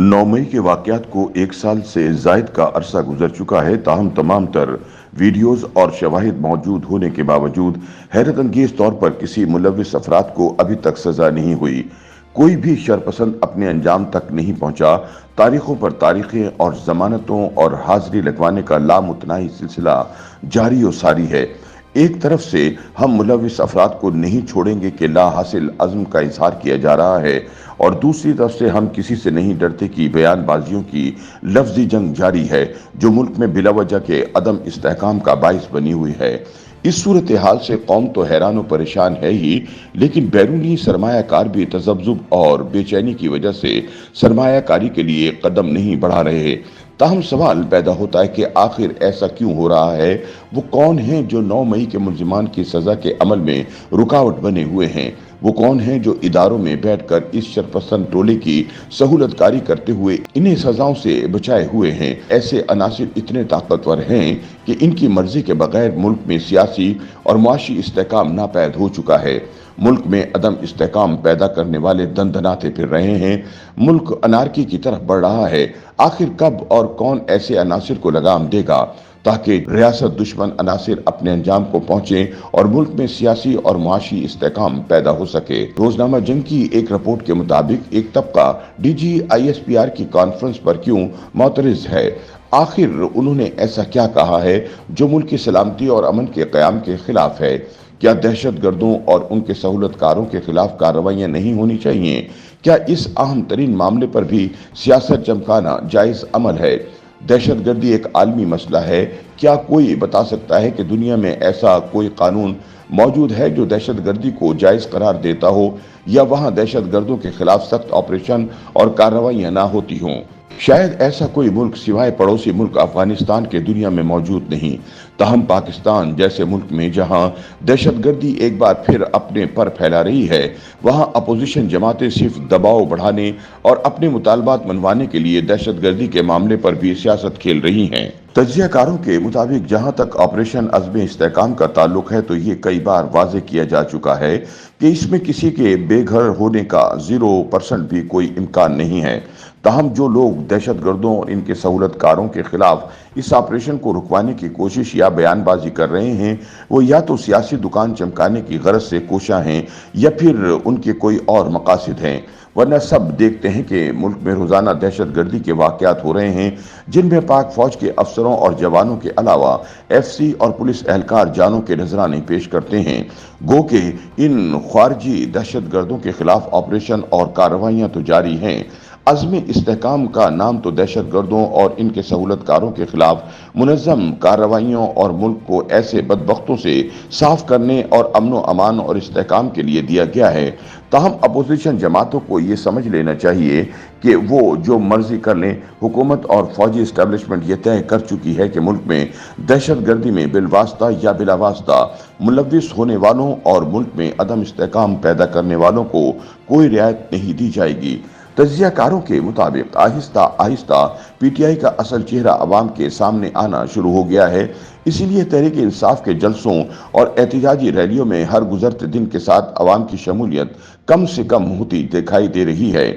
9 मई के वाक़यात को 1 साल से ज़ायद का अरसा गुज़र चुका है, ताहम तमाम तर वीडियोज़ और शवाहिद मौजूद होने के बावजूद हैरत अंगेज़ तौर पर किसी मुलव्विस अफराद को अभी तक सज़ा नहीं हुई। कोई भी शरपसंद अपने अंजाम तक नहीं पहुंचा। तारीखों पर तारीखें और ज़मानतों और हाज़िरी लगवाने का लामुतनाही सिलसिला जारी और सारी है। एक तरफ से हम मुलव्विस अफराद को नहीं छोड़ेंगे के ला हासिल अज़्म का इज़हार किया जा रहा है, और दूसरी तरफ से हम किसी से नहीं डरते की बयानबाजियों की लफ्ज़ी जंग जारी है, जो मुल्क में बिलावजह के अदम इस्तेहकाम का बाइस बनी हुई है। इस सूरत हाल से कौम तो हैरान और परेशान है ही, लेकिन बैरूनी सरमायाकार भी तज़ब्ज़ुब और बेचैनी की वजह से सरमायाकारी के लिए कदम नहीं बढ़ा रहे। ताहम सवाल पैदा होता है कि आखिर ऐसा क्यों हो रहा है? वो कौन हैं जो 9 मई के मुल्ज़िमान की सज़ा के अमल में रुकावट बने हुए हैं? वो कौन हैं जो इदारों में बैठकर इस शरपसंद टोले की सहूलतकारी करते हुए इन्हें सजाओं से बचाए हुए हैं? ऐसे अनासिर इतने ताकतवर हैं कि इनकी मर्जी के बगैर मुल्क में सियासी और मुआशी इस्तेहकाम नापैद हो चुका है। मुल्क में अदम इस्तेहकाम पैदा करने वाले दंदनाते फिर रहे हैं। मुल्क अनारकी की तरफ बढ़ रहा है। आखिर कब और कौन ऐसे अनासिर को लगाम देगा ताकि रियासत दुश्मन अनासिर अपने अंजाम को पहुंचे और मुल्क में सियासी और मुआशी इस्तेहकाम पैदा हो सके? रोजनामा जंग की एक रिपोर्ट के मुताबिक एक तबका DGISPR की कॉन्फ्रेंस पर क्यों मोतरज़ है? आखिर उन्होंने ऐसा क्या कहा है जो मुल्क की सलामती और अमन के क़याम के खिलाफ है? क्या दहशत गर्दों और उनके सहूलतकारों के खिलाफ कार्रवाइयाँ नहीं होनी चाहिए? क्या इस अहम तरीन मामले पर भी सियासत चमकाना जायज़ अमल है? दहशत गर्दी एक आलमी मसला है। क्या कोई बता सकता है कि दुनिया में ऐसा कोई कानून मौजूद है जो दहशत गर्दी को जायज़ करार देता हो, या वहाँ दहशत गर्दों के खिलाफ सख्त ऑपरेशन और कार्रवाइयाँ ना होती हों? शायद ऐसा कोई मुल्क सिवाय पड़ोसी मुल्क अफगानिस्तान के दुनिया में मौजूद नहीं। ताहम पाकिस्तान जैसे मुल्क में जहां दहशतगर्दी एक बार फिर अपने पर फैला रही है, वहां अपोजिशन जमातें सिर्फ दबाव बढ़ाने और अपने मुतालबात मनवाने के लिए दहशतगर्दी के मामले पर भी सियासत खेल रही हैं। तज्जियाकारों के मुताबिक जहां तक ऑपरेशन अज़्म इस्तेहकाम का ताल्लुक है, तो ये कई बार वाज़ेह किया जा चुका है कि इसमें किसी के बेघर होने का 0% भी कोई इम्कान नहीं है। ताहम जो लोग दहशतगर्दों और इनके सहूलतकारों के खिलाफ इस ऑपरेशन को रुकवाने की कोशिश या बयानबाजी कर रहे हैं, वो या तो सियासी दुकान चमकाने की गरज से कोशां हैं, या फिर उनके कोई और मकासद हैं। वरना सब देखते हैं कि मुल्क में रोज़ाना दहशतगर्दी के वाक़यात हो रहे हैं, जिनमें पाक फौज के अफसरों और जवानों के अलावा FC और पुलिस एहलकार जानों के नजराने पेश करते हैं। गो के इन ख्वारजी दहशतगर्दों के खिलाफ ऑपरेशन और कार्रवाइयाँ तो जारी हैं। अज़्म इस्तेहकाम का नाम तो दहशतगर्दों और इनके सहूलतकारों के खिलाफ मुनज़्ज़म कार्रवाइयों और मुल्क को ऐसे बदबख्तों से साफ करने और अमन व अमान और इस्तेहकाम के लिए दिया गया है। ताहम अपोजिशन जमातों को ये समझ लेना चाहिए कि वो जो मर्जी कर लें, हुकूमत और फौजी इस्टेब्लिशमेंट ये तय कर चुकी है कि मुल्क में दहशतगर्दी में बिलवास्ता या बिलावास्ता मुलव्विस होने वालों और मुल्क में अदम इस्तेहकाम पैदा करने वालों को कोई रियायत नहीं दी जाएगी। तज्जियाकारों के मुताबिक आहिस्ता आहिस्ता PTI का असल चेहरा अवाम के सामने आना शुरू हो गया है। इसीलिए तहरीक इंसाफ के जलसों और एहतजाजी रैलियों में हर गुजरते दिन के साथ अवाम की शमूलियत कम से कम होती दिखाई दे रही है,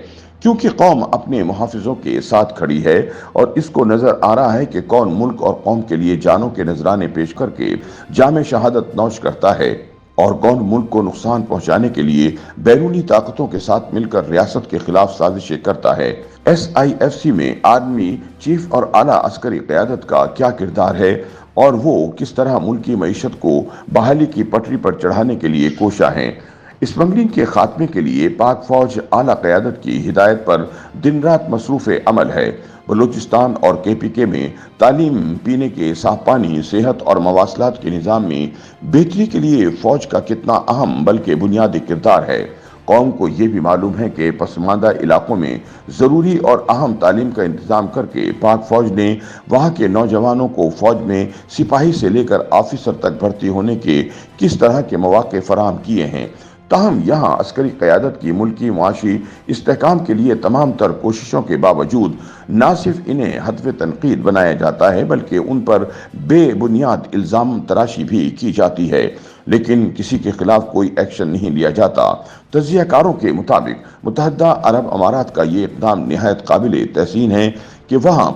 क्योंकि कौम अपने मुहाफिजों के साथ खड़ी है और इसको नजर आ रहा है कि कौन मुल्क और कौम के लिए जानों के नजराने पेश करके जामे शहादत नौश करता है, और कौन मुल्क को नुकसान पहुंचाने के लिए बैरूनी ताकतों के साथ मिलकर रियासत के खिलाफ साजिशें करता है। SIFC में आर्मी चीफ और आला अस्करी क़यादत का क्या किरदार है, और वो किस तरह मुल्क की मईशत को बहाली की पटरी पर चढ़ाने के लिए कोशा हैं? स्मगलिंग के खात्मे के लिए पाक फौज आला क़यादत की हिदायत पर दिन रात मसरूफ़ अमल है। बलूचिस्तान और KPK में तालीम, पीने के साफ पानी, सेहत और मवासलात के निज़ाम में बेहतरी के लिए फ़ौज का कितना अहम बल्कि बुनियादी किरदार है। कौम को ये भी मालूम है कि पसमानदा इलाकों में ज़रूरी और अहम तालीम का इंतज़ाम करके पाक फ़ौज ने वहाँ के नौजवानों को फ़ौज में सिपाही से लेकर ऑफिसर तक भर्ती होने के किस तरह के मौक़े फराहम किए हैं। تاہم یہاں عسکری قیادت کی ملکی معاشی استحکام کے لیے تمام تر کوششوں کے باوجود نہ صرف انہیں ہدف تنقید بنایا جاتا ہے بلکہ ان پر بے بنیاد الزام تراشی بھی کی جاتی ہے، لیکن کسی کے خلاف کوئی ایکشن نہیں لیا جاتا۔ تجزیہ کاروں کے مطابق متحدہ عرب امارات کا یہ اقدام نہایت قابل تحسین ہے کہ وہاں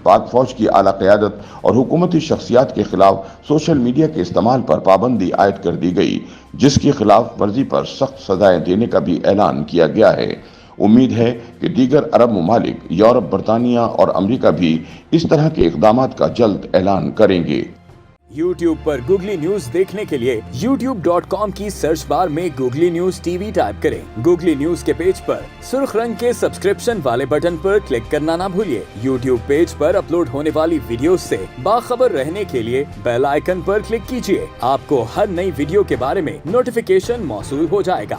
پاک فوج کی اعلیٰ قیادت اور حکومتی شخصیات کے خلاف سوشل میڈیا کے استعمال پر پابندی عائد کر دی گئی، جس کی خلاف ورزی پر سخت سزائیں دینے کا بھی اعلان کیا گیا ہے۔ امید ہے کہ دیگر عرب ممالک، یورپ، برطانیہ اور امریکہ بھی اس طرح کے اقدامات کا جلد اعلان کریں گے۔ YouTube پر گوگلی نیوز دیکھنے کے لیے youtube.com کی سرچ بار میں googly news T V type کریں۔ گوگلی نیوز کے پیج پر سرخ رنگ کے سبسکرپشن والے بٹن پر کلک کرنا نہ بھولیے۔ YouTube پیج پر اپلوڈ ہونے والی ویڈیوز سے باخبر رہنے کے لیے بیل آئیکن پر کلک کیجیے۔ آپ کو ہر نئی ویڈیو کے بارے میں نوٹیفیکیشن موصول ہو جائے گا۔